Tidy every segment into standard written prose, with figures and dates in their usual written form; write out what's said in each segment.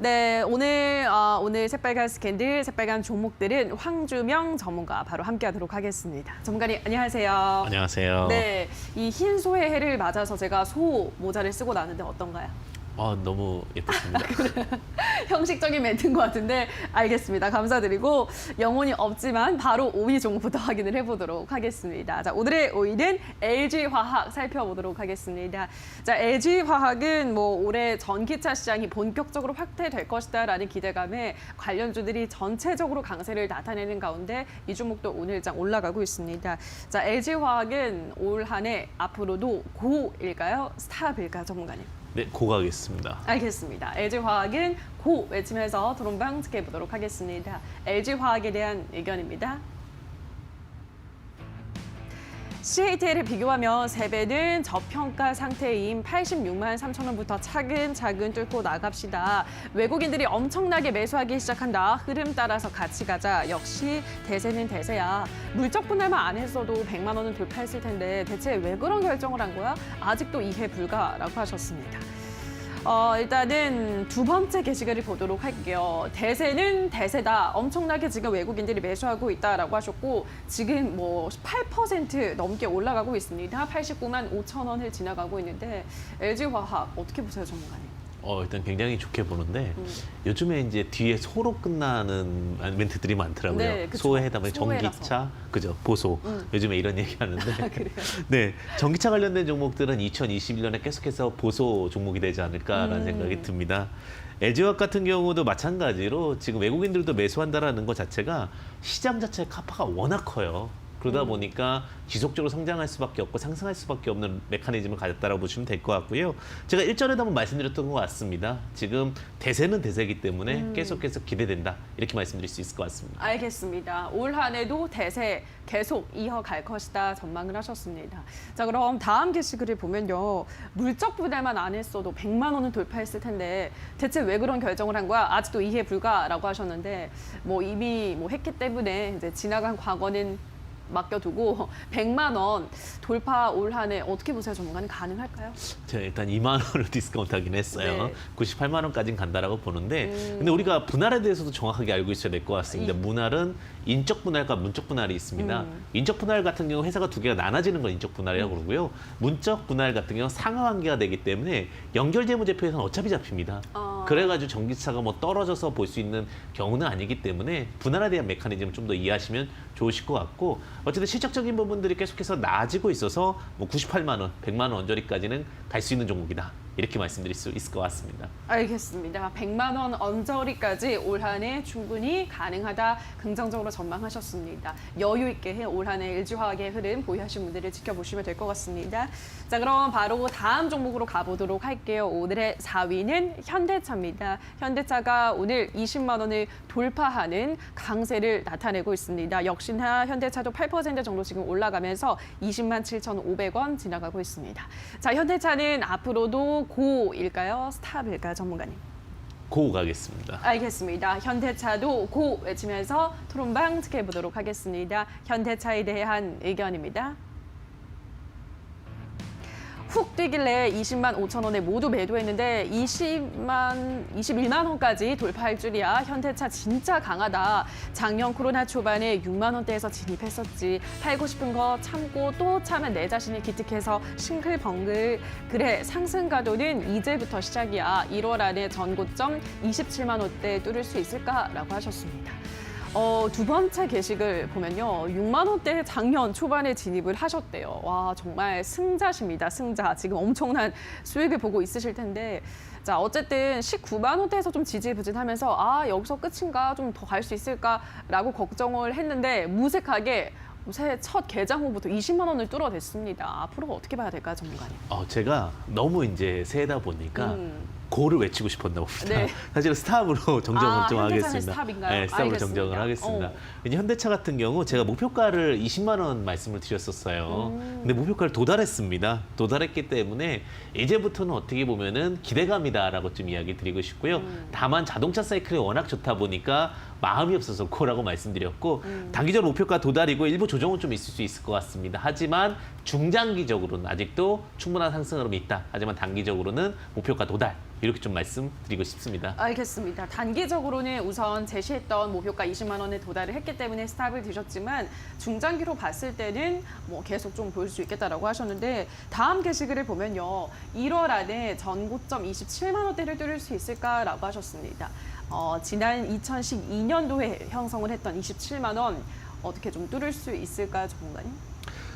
네, 오늘 새빨간 스캔들, 새빨간 종목들은 황주명 전문가 바로 함께하도록 하겠습니다. 전문가님, 안녕하세요. 안녕하세요. 네, 이 흰 소의 해를 맞아서 제가 소 모자를 쓰고 나는데 어떤가요? 너무 예쁘습니다. 형식적인 멘트인 것 같은데 알겠습니다. 감사드리고 영혼이 없지만 바로 5위 종목부터 확인을 해보도록 하겠습니다. 자, 오늘의 5위는 LG화학 살펴보도록 하겠습니다. 자, LG화학은 올해 전기차 시장이 본격적으로 확대될 것이다라는 기대감에 관련주들이 전체적으로 강세를 나타내는 가운데 이 종목도 오늘장 올라가고 있습니다. 자, LG화학은 올 한 해 앞으로도 고일까요? 스탑일까요, 전문가님? 네, 고가겠습니다. 알겠습니다. LG화학은 고 외치면서 토론방 지켜보도록 하겠습니다. LG화학에 대한 의견입니다. CATL을 비교하면 3배는 저평가 상태인 86만 3천 원부터 차근차근 뚫고 나갑시다. 외국인들이 엄청나게 매수하기 시작한다. 흐름 따라서 같이 가자. 역시 대세는 대세야. 물적 분할만 안 했어도 100만 원은 돌파했을 텐데 대체 왜 그런 결정을 한 거야? 아직도 이해 불가라고 하셨습니다. 일단은 두 번째 게시글을 보도록 할게요. 대세는 대세다. 엄청나게 지금 외국인들이 매수하고 있다라고 하셨고 지금 8% 넘게 올라가고 있습니다. 89만 5천 원을 지나가고 있는데 LG화학 어떻게 보세요, 전문가님? 일단 굉장히 좋게 보는데 요즘에 이제 뒤에 소로 끝나는 멘트들이 많더라고요. 네, 그쵸. 소에 해당하는 소에라서. 전기차, 그죠? 보소. 요즘에 이런 얘기 하는데. 그래요? 네, 전기차 관련된 종목들은 2021년에 계속해서 보소 종목이 되지 않을까라는 생각이 듭니다. LG화학 같은 경우도 마찬가지로 지금 외국인들도 매수한다라는 것 자체가 시장 자체의 카파가 워낙 커요. 그러다 보니까 지속적으로 성장할 수밖에 없고 상승할 수밖에 없는 메커니즘을 가졌다고 보시면 될 것 같고요. 제가 일전에도 한번 말씀드렸던 것 같습니다. 지금 대세는 대세이기 때문에 계속해서 기대된다. 이렇게 말씀드릴 수 있을 것 같습니다. 알겠습니다. 올 한 해도 대세 계속 이어갈 것이다 전망을 하셨습니다. 자, 그럼 다음 게시글을 보면요. 물적 부담만 안 했어도 100만 원은 돌파했을 텐데 대체 왜 그런 결정을 한 거야? 아직도 이해 불가라고 하셨는데 이미 했기 때문에 이제 지나간 과거는 맡겨두고 100만 원 돌파 올 한 해 어떻게 보세요, 전문가님? 가능할까요? 제가 일단 2만 원을 디스카운트하긴 했어요. 네. 98만 원까지는 간다라고 보는데 근데 우리가 분할에 대해서도 정확하게 알고 있어야 될 것 같습니다. 분할은 인적 분할과 문적 분할이 있습니다. 인적 분할 같은 경우 회사가 두 개가 나눠지는 건 인적 분할이라고 그러고요. 문적 분할 같은 경우 상하관계가 되기 때문에 연결재무제표에서는 어차피 잡힙니다. 그래가지고 전기차가 떨어져서 볼 수 있는 경우는 아니기 때문에 분할에 대한 메커니즘을 좀 더 이해하시면 좋으실 것 같고 어쨌든 실적적인 부분들이 계속해서 나아지고 있어서 98만 원, 100만 원 언저리까지는 갈 수 있는 종목이다. 이렇게 말씀드릴 수 있을 것 같습니다. 알겠습니다. 100만 원 언저리까지 올 한 해 충분히 가능하다. 긍정적으로 전망하셨습니다. 여유 있게 올 한 해 LG화학의 흐름 보유하신 분들을 지켜보시면 될 것 같습니다. 자, 그럼 바로 다음 종목으로 가보도록 할게요. 오늘의 4위는 현대차입니다. 현대차가 오늘 20만 원을 돌파하는 강세를 나타내고 있습니다. 역시나 현대차도 8% 정도 지금 올라가면서 20만 7,500원 지나가고 있습니다. 자, 현대차는 앞으로도 고일까요? 스탑일까요, 전문가님? 고 가겠습니다. 알겠습니다. 현대차도 고 외치면서 토론방 지켜보도록 하겠습니다. 현대차에 대한 의견입니다. 훅 뛰길래 20만 5천 원에 모두 매도했는데 21만 원까지 돌파할 줄이야. 현대차 진짜 강하다. 작년 코로나 초반에 6만 원대에서 진입했었지. 팔고 싶은 거 참고 또 참은 내 자신이 기특해서 싱글벙글. 그래, 상승 가도는 이제부터 시작이야. 1월 안에 전고점 27만 원대 뚫을 수 있을까라고 하셨습니다. 두 번째 게시글 보면요. 6만 원대 작년 초반에 진입을 하셨대요. 와, 정말 승자십니다. 승자. 지금 엄청난 수익을 보고 있으실 텐데. 자, 어쨌든 19만 원대에서 좀 지지부진하면서 여기서 끝인가? 좀 더 갈 수 있을까라고 걱정을 했는데 무색하게 새해 첫 개장 후부터 20만 원을 뚫어댔습니다. 앞으로 어떻게 봐야 될까요, 전문가님? 제가 너무 이제 새다 보니까 고를 외치고 싶었나 봅니다. 네. 사실은 스탑으로 정정을 좀 현대차는 하겠습니다. 스탑인가요? 네, 스탑으로 알겠습니다. 정정을 하겠습니다. 이제 현대차 같은 경우 제가 목표가를 20만 원 말씀을 드렸었어요. 근데 목표가를 도달했습니다. 도달했기 때문에 이제부터는 어떻게 보면은 기대감이다라고 좀 이야기 드리고 싶고요. 다만 자동차 사이클이 워낙 좋다 보니까 마음이 없어서 고라고 말씀드렸고 단기적으로 목표가 도달이고 일부 조정은 좀 있을 수 있을 것 같습니다. 하지만 중장기적으로는 아직도 충분한 상승 흐름이 있다. 하지만 단기적으로는 목표가 도달. 이렇게 좀 말씀드리고 싶습니다. 알겠습니다. 단기적으로는 우선 제시했던 목표가 20만 원에 도달을 했기 때문에 스탑을 드셨지만 중장기로 봤을 때는 뭐 계속 좀 보일 수 있겠다라고 하셨는데 다음 게시글을 보면요. 1월 안에 전고점 27만 원대를 뚫을 수 있을까라고 하셨습니다. 지난 2012년도에 형성을 했던 27만 원 어떻게 좀 뚫을 수 있을까요, 전문가님?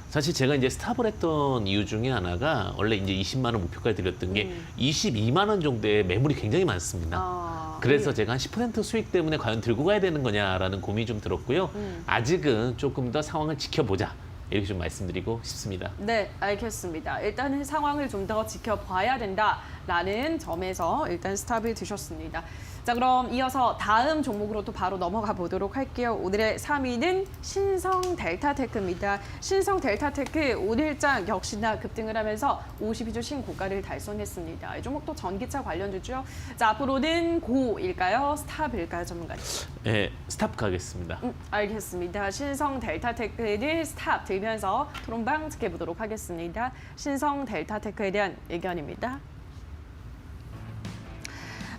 사실 제가 이제 스탑을 했던 이유 중에 하나가 원래 이제 20만 원 목표까지 드렸던 게 22만 원 정도의 매물이 굉장히 많습니다. 그래서 예. 제가 한 10% 수익 때문에 과연 들고 가야 되는 거냐라는 고민이 좀 들었고요. 아직은 조금 더 상황을 지켜보자. 이렇게 좀 말씀드리고 싶습니다. 네, 알겠습니다. 일단은 상황을 좀 더 지켜봐야 된다라는 점에서 일단 스탑을 드셨습니다. 자, 그럼 이어서 다음 종목으로 또 바로 넘어가 보도록 할게요. 오늘의 3위는 신성 델타테크입니다. 신성 델타테크 오늘장 역시나 급등을 하면서 52주 신고가를 달성했습니다. 이 종목도 전기차 관련주죠. 자, 앞으로는 고일까요? 스탑일까요, 전문가님? 네, 스탑 가겠습니다. 알겠습니다. 신성 델타테크를 스탑 들면서 토론방 지켜보도록 하겠습니다. 신성 델타테크에 대한 의견입니다.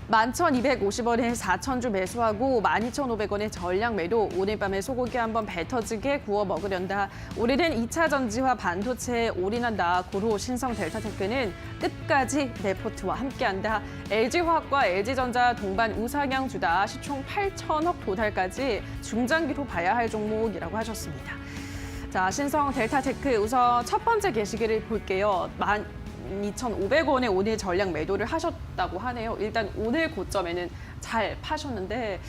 11,250원에 4,000주 매수하고 12,500원에 전량 매도. 오늘 밤에 소고기 한번 배 터지게 구워 먹으련다. 올해는 2차 전지와 반도체에 올인한다. 고로 신성 델타테크는 끝까지 레포트와 함께한다. LG화학과 LG전자 동반 우상향 주다. 시총 8,000억 도달까지 중장기로 봐야 할 종목이라고 하셨습니다. 자, 신성 델타테크 우선 첫 번째 게시글을 볼게요. 12,500원에 오늘 전량 매도를 하셨다고 하네요. 일단 오늘 고점에는 잘 파셨는데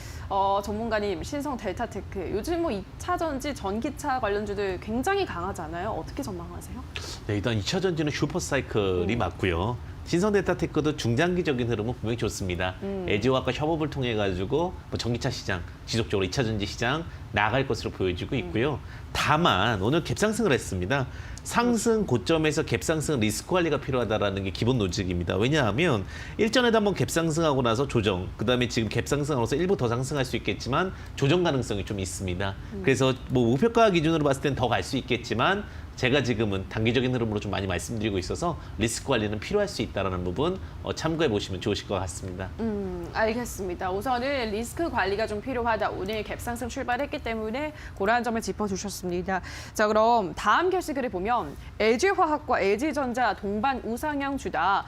전문가님 신성 델타테크 요즘 뭐 2차 전지 전기차 관련주들 굉장히 강하잖아요. 어떻게 전망하세요? 네, 일단 2차 전지는 슈퍼사이클이 맞고요. 신성 델타테크도 중장기적인 흐름은 분명히 좋습니다. LG화학과 협업을 통해 가지고 뭐 전기차 시장 지속적으로 2차 전지 시장 나갈 것으로 보여지고 있고요. 다만 오늘 갭상승을 했습니다. 상승 고점에서 갭상승 리스크 관리가 필요하다라는 게 기본 논칙입니다. 왜냐하면 일전에도 한번 갭상승하고 나서 조정, 그다음에 지금 갭상승하면서 일부 더 상승할 수 있겠지만 조정 가능성이 좀 있습니다. 그래서 뭐 목표가 기준으로 봤을 땐 더 갈 수 있겠지만 제가 지금은 단기적인 흐름으로 좀 많이 말씀드리고 있어서 리스크 관리는 필요할 수 있다는 부분 참고해 보시면 좋으실 것 같습니다. 알겠습니다. 우선은 리스크 관리가 좀 필요하다. 오늘 갭상승 출발했기 때문에 그러한 점을 짚어주셨습니다. 자, 그럼 다음 게시글을 보면 LG화학과 LG전자 동반 우상향 주다.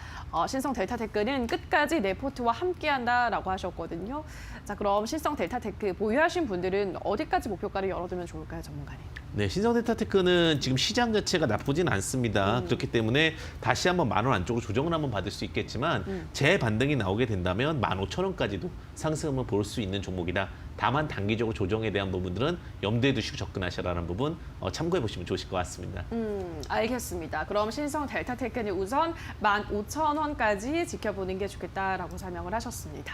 신성 델타테크는 끝까지 레포트와 함께한다라고 하셨거든요. 자, 그럼 신성 델타테크 보유하신 분들은 어디까지 목표가를 열어두면 좋을까요, 전문가님? 네, 신성 델타테크는 지금 시장 자체가 나쁘진 않습니다. 그렇기 때문에 다시 한번 10,000원 안쪽으로 조정을 한번 받을 수 있겠지만 재반등이 나오게 된다면 15,000원까지도 상승을 볼 수 있는 종목이다. 다만 단기적으로 조정에 대한 부분들은 염두에 두시고 접근하시라는 부분 참고해 보시면 좋으실 것 같습니다. 알겠습니다. 그럼 신성 델타테크는 우선 15,000원까지 지켜보는 게 좋겠다라고 설명을 하셨습니다.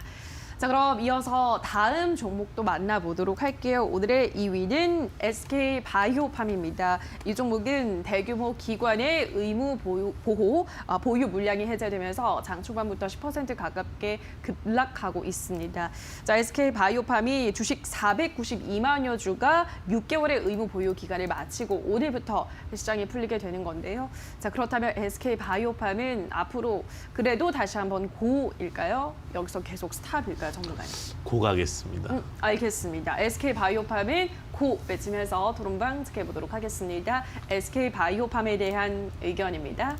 자, 그럼 이어서 다음 종목도 만나보도록 할게요. 오늘의 2위는 SK바이오팜입니다. 이 종목은 대규모 기관의 의무 보유 물량이 해제되면서 장 초반부터 10% 가깝게 급락하고 있습니다. 자, SK바이오팜이 주식 492만여 주가 6개월의 의무 보유 기간을 마치고 오늘부터 시장이 풀리게 되는 건데요. 자, 그렇다면 SK바이오팜은 앞으로 그래도 다시 한번 고일까요? 여기서 계속 스탑일까요? 전문가님. 고 가겠습니다. 알겠습니다. SK바이오팜은 고 외치면서 토론방 지켜보도록 하겠습니다. SK바이오팜에 대한 의견입니다.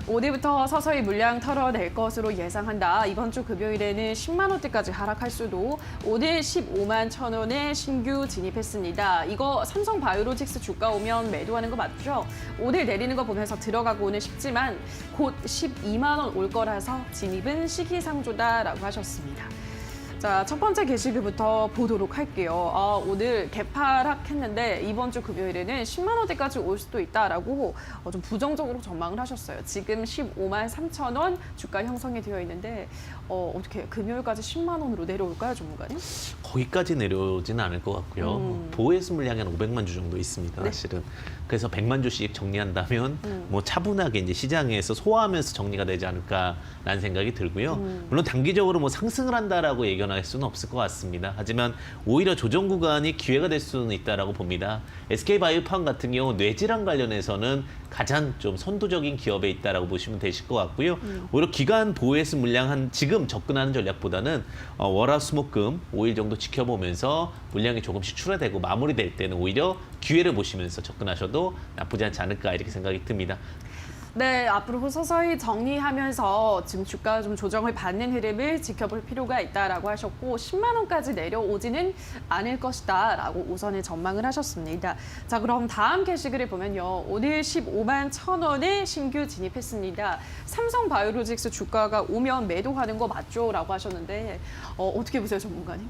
오늘부터 서서히 물량 털어낼 것으로 예상한다. 이번 주 금요일에는 10만 원대까지 하락할 수도. 오늘 15만 1,000원에 신규 진입했습니다. 이거 삼성바이오로직스 주가 오면 매도하는 거 맞죠? 오늘 내리는 거 보면서 들어가고는 싶지만 곧 12만 원 올 거라서 진입은 시기상조다라고 하셨습니다. 자, 첫 번째 게시글부터 보도록 할게요. 오늘 개파락했는데 이번 주 금요일에는 10만 원대까지 올 수도 있다라고 좀 부정적으로 전망을 하셨어요. 지금 15만 3천 원 주가 형성이 되어 있는데 어떻게 금요일까지 10만 원으로 내려올까요, 전문가님? 거기까지 내려오지는 않을 것 같고요. 보호해수 물량이 한 500만 주 정도 있습니다, 네. 사실은. 그래서 100만 주씩 정리한다면 뭐 차분하게 이제 시장에서 소화하면서 정리가 되지 않을까라는 생각이 들고요. 물론 단기적으로 뭐 상승을 한다라고 얘기하는 도전할 수는 없을 것 같습니다. 하지만 오히려 조정 구간이 기회가 될 수는 있다라고 봅니다. SK바이오팜 같은 경우 뇌질환 관련해서는 가장 좀 선도적인 기업에 있다라고 보시면 되실 것 같고요. 오히려 기간 보호해스 물량 한 지금 접근하는 전략보다는 월화수목금 5일 정도 지켜보면서 물량이 조금씩 출하되고 마무리될 때는 오히려 기회를 보시면서 접근하셔도 나쁘지 않지 않을까 이렇게 생각이 듭니다. 네, 앞으로 서서히 정리하면서 지금 주가 좀 조정을 받는 흐름을 지켜볼 필요가 있다라고 하셨고 10만 원까지 내려오지는 않을 것이다라고 우선은 전망을 하셨습니다. 자, 그럼 다음 게시글을 보면요. 오늘 15만 1,000원에 신규 진입했습니다. 삼성바이오로직스 주가가 오면 매도하는 거 맞죠? 라고 하셨는데 어떻게 보세요, 전문가님?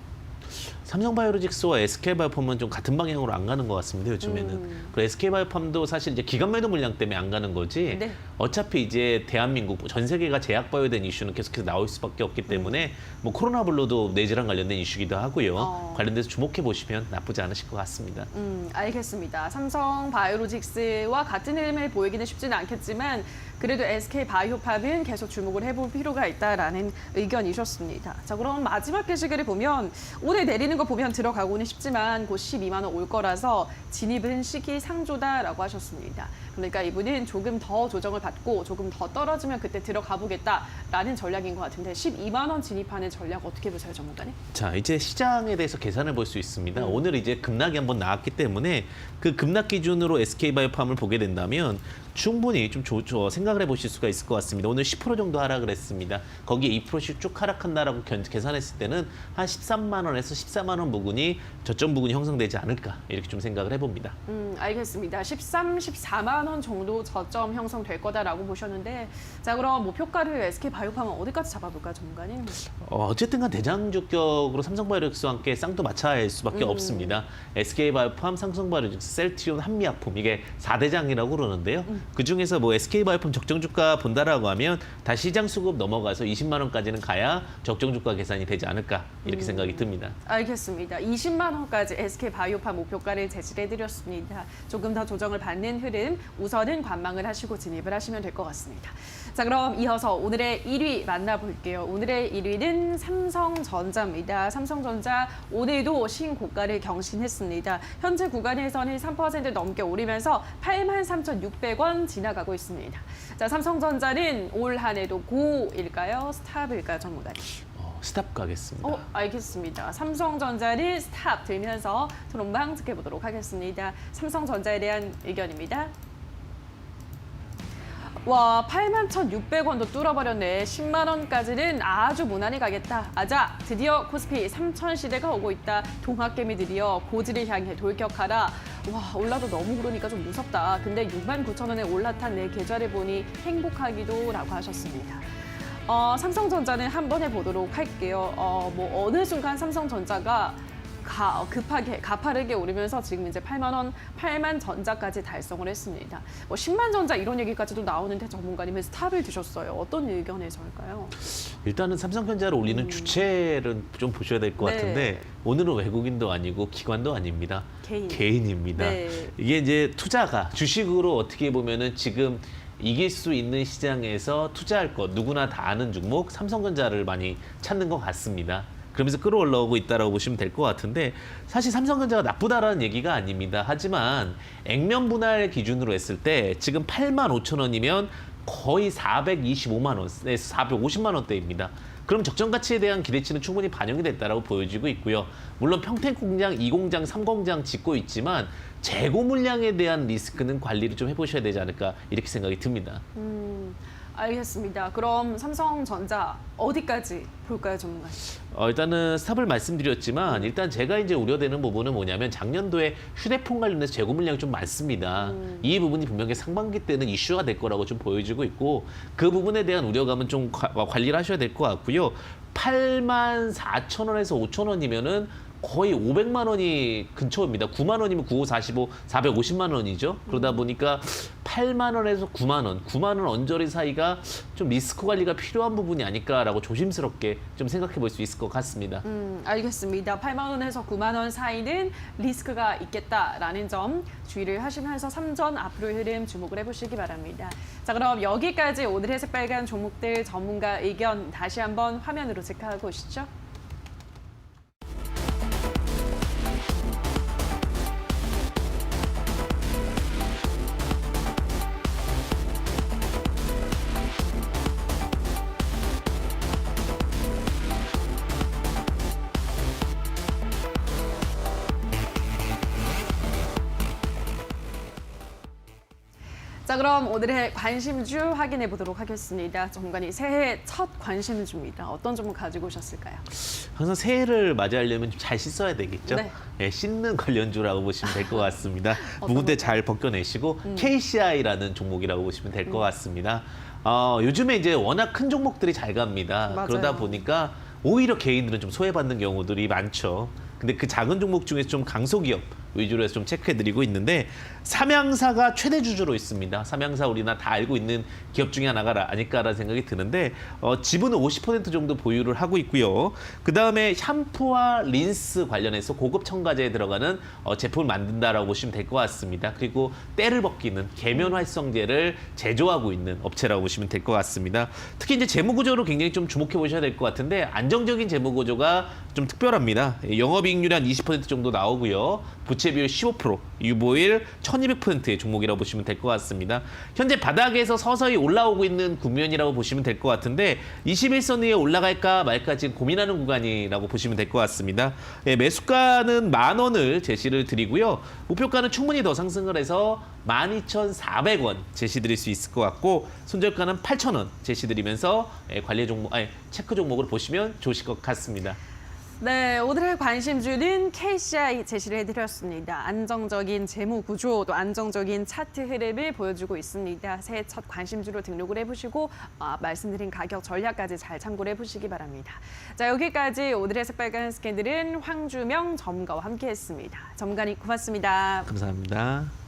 삼성바이오로직스와 SK바이오팜은 좀 같은 방향으로 안 가는 것 같습니다. 요즘에는. 그리고 SK바이오팜도 사실 이제 기간 매도 물량 때문에 안 가는 거지. 네. 어차피 이제 대한민국 전 세계가 제약바이오된 이슈는 계속해서 나올 수밖에 없기 때문에 뭐 코로나 블루도 뇌질환 관련된 이슈기도 하고요. 관련돼서 주목해 보시면 나쁘지 않으실 것 같습니다. 알겠습니다. 삼성바이오로직스와 같은 흐름을 보이기는 쉽지는 않겠지만 그래도 SK바이오팜은 계속 주목을 해볼 필요가 있다라는 의견이셨습니다. 자, 그럼 마지막 게시글을 보면 오늘 내리는 거 보면 들어가고는 싶지만 곧 12만 원 올 거라서 진입은 시기상조다라고 하셨습니다. 그러니까 이분은 조금 더 조정을 받고 조금 더 떨어지면 그때 들어가 보겠다라는 전략인 것 같은데 12만 원 진입하는 전략 어떻게 보세요, 전문가님? 자, 이제 시장에 대해서 계산을 볼 수 있습니다. 오늘 이제 급락이 한번 나왔기 때문에 그 급락 기준으로 SK바이오팜을 보게 된다면 충분히 좀 생각을 해보실 수가 있을 것 같습니다. 오늘 10% 정도 하락을 했습니다. 거기에 2%씩 쭉 하락한다라고 계산했을 때는 한 13만 원에서 14만 원 부근이 저점 부근이 형성되지 않을까 이렇게 좀 생각을 해봅니다. 알겠습니다. 13, 14만 원 정도 저점 형성될 거다라고 보셨는데 자, 그럼 목표가를 SK바이오팜은 어디까지 잡아볼까요, 전문가님? 어쨌든 간 대장주격으로 삼성바이오로직스와 함께 쌍두마차야 할 수밖에 없습니다. SK바이오팜, 삼성바이오로직스, 셀트리온, 한미약품 이게 4대장이라고 그러는데요. 그중에서 뭐 SK바이오팜 적정주가 본다라고 하면 다시 시장 수급 넘어가서 20만 원까지는 가야 적정주가 계산이 되지 않을까 이렇게 생각이 듭니다. 알겠습니다. 20만 원까지 SK바이오팜 목표가를 제시해드렸습니다. 조금 더 조정을 받는 흐름 우선은 관망을 하시고 진입을 하시면 될 것 같습니다. 자, 그럼 이어서 오늘의 1위 만나볼게요. 오늘의 1위는 삼성전자입니다. 삼성전자 오늘도 신고가를 경신했습니다. 현재 구간에서는 3% 넘게 오르면서 83,600원 지나가고 있습니다. 자, 삼성전자는 올 한 해도 고일까요? 스탑일까요, 전문가님? 스탑 가겠습니다. 알겠습니다. 삼성전자를 스탑 들면서 토론방 지켜보도록 하겠습니다. 삼성전자에 대한 의견입니다. 와, 81,600원도 뚫어버렸네. 10만 원까지는 아주 무난히 가겠다. 아자, 드디어 코스피 3천 시대가 오고 있다. 동학개미들이여 고지를 향해 돌격하라. 와, 올라도 너무 그러니까 좀 무섭다. 근데 69,000원에 올라탄 내 계좌를 보니 행복하기도 라고 하셨습니다. 삼성전자는 한번 해보도록 할게요. 뭐 어느 순간 삼성전자가 급하게 가파르게 오르면서 지금 이제 8만 전자까지 달성을 했습니다. 뭐 10만 전자 이런 얘기까지도 나오는데 전문가님은 스탑을 두셨어요. 어떤 의견에서일까요? 일단은 삼성전자를 올리는 주체를 좀 보셔야 될 것 같은데 오늘은 외국인도 아니고 기관도 아닙니다. 개인입니다. 네. 이게 이제 투자가 주식으로 어떻게 보면은 지금 이길 수 있는 시장에서 투자할 것 누구나 다 아는 종목 삼성전자를 많이 찾는 것 같습니다. 그러면서 끌어올라오고 있다고 보시면 될 것 같은데 사실 삼성전자가 나쁘다라는 얘기가 아닙니다. 하지만 액면 분할 기준으로 했을 때 지금 85,000원이면 거의 425만 원에서 450만 원대입니다. 그럼 적정 가치에 대한 기대치는 충분히 반영이 됐다라고 보여지고 있고요. 물론 평택 공장, 2공장, 3공장 짓고 있지만 재고 물량에 대한 리스크는 관리를 좀 해보셔야 되지 않을까 이렇게 생각이 듭니다. 알겠습니다. 그럼 삼성전자 어디까지 볼까요, 전문가님? 일단은 스탑을 말씀드렸지만 일단 제가 이제 우려되는 부분은 뭐냐면 작년도에 휴대폰 관련해서 재고 물량이 좀 많습니다. 이 부분이 분명히 상반기 때는 이슈가 될 거라고 좀 보여지고 있고 그 부분에 대한 우려감은 좀 관리를 하셔야 될 것 같고요. 84,000원에서 5,000원이면은 거의 500만 원이 근처입니다. 9만 원이면 95, 45, 450만 원이죠. 그러다 보니까 8만 원에서 9만 원, 9만 원 언저리 사이가 좀 리스크 관리가 필요한 부분이 아닐까라고 조심스럽게 좀 생각해 볼 수 있을 것 같습니다. 알겠습니다. 8만 원에서 9만 원 사이는 리스크가 있겠다라는 점 주의를 하시면서 삼전 앞으로의 흐름 주목을 해보시기 바랍니다. 자, 그럼 여기까지 오늘의 새빨간 종목들 전문가 의견 다시 한번 화면으로 체크하고 오시죠. 자, 그럼 오늘의 관심주 확인해 보도록 하겠습니다. 전문가님, 새해 첫 관심주입니다. 어떤 종목 가지고 오셨을까요? 항상 새해를 맞이하려면 좀 잘 씻어야 되겠죠. 네. 예, 씻는 관련주라고 보시면 될 것 같습니다. 어떤 묵은때 거? 잘 벗겨내시고 KCI라는 종목이라고 보시면 될 것 같습니다. 요즘에 이제 워낙 큰 종목들이 잘 갑니다. 맞아요. 그러다 보니까 오히려 개인들은 좀 소외받는 경우들이 많죠. 근데 그 작은 종목 중에서 좀 강소기업 위주로 해서 좀 체크해드리고 있는데 삼양사가 최대 주주로 있습니다. 삼양사 우리나 다 알고 있는 기업 중에 하나가 아닐까라는 생각이 드는데 지분은 50% 정도 보유를 하고 있고요. 그 다음에 샴푸와 린스 관련해서 고급 첨가제에 들어가는 제품을 만든다라고 보시면 될 것 같습니다. 그리고 때를 벗기는 계면 활성제를 제조하고 있는 업체라고 보시면 될 것 같습니다. 특히 이제 재무 구조로 굉장히 좀 주목해 보셔야 될 것 같은데 안정적인 재무 구조가 좀 특별합니다. 영업이익률이 한 20% 정도 나오고요. 부채 비율 15%, 유보일 1200%의 종목이라고 보시면 될 것 같습니다. 현재 바닥에서 서서히 올라오고 있는 국면이라고 보시면 될 것 같은데 21선 위에 올라갈까 말까 지금 고민하는 구간이라고 보시면 될 것 같습니다. 예, 매수가는 10,000원을 제시를 드리고요. 목표가는 충분히 더 상승을 해서 12,400원 제시드릴 수 있을 것 같고 손절가는 8,000원 제시드리면서 체크 종목으로 보시면 좋으실 것 같습니다. 네, 오늘의 관심주는 KCI 제시를 해드렸습니다. 안정적인 재무 구조, 또 안정적인 차트 흐름을 보여주고 있습니다. 새해 첫 관심주로 등록을 해보시고 말씀드린 가격 전략까지 잘 참고를 해보시기 바랍니다. 자, 여기까지 오늘의 새빨간 스캔들은 황주명 전문가와 함께했습니다. 전문가님 고맙습니다. 감사합니다.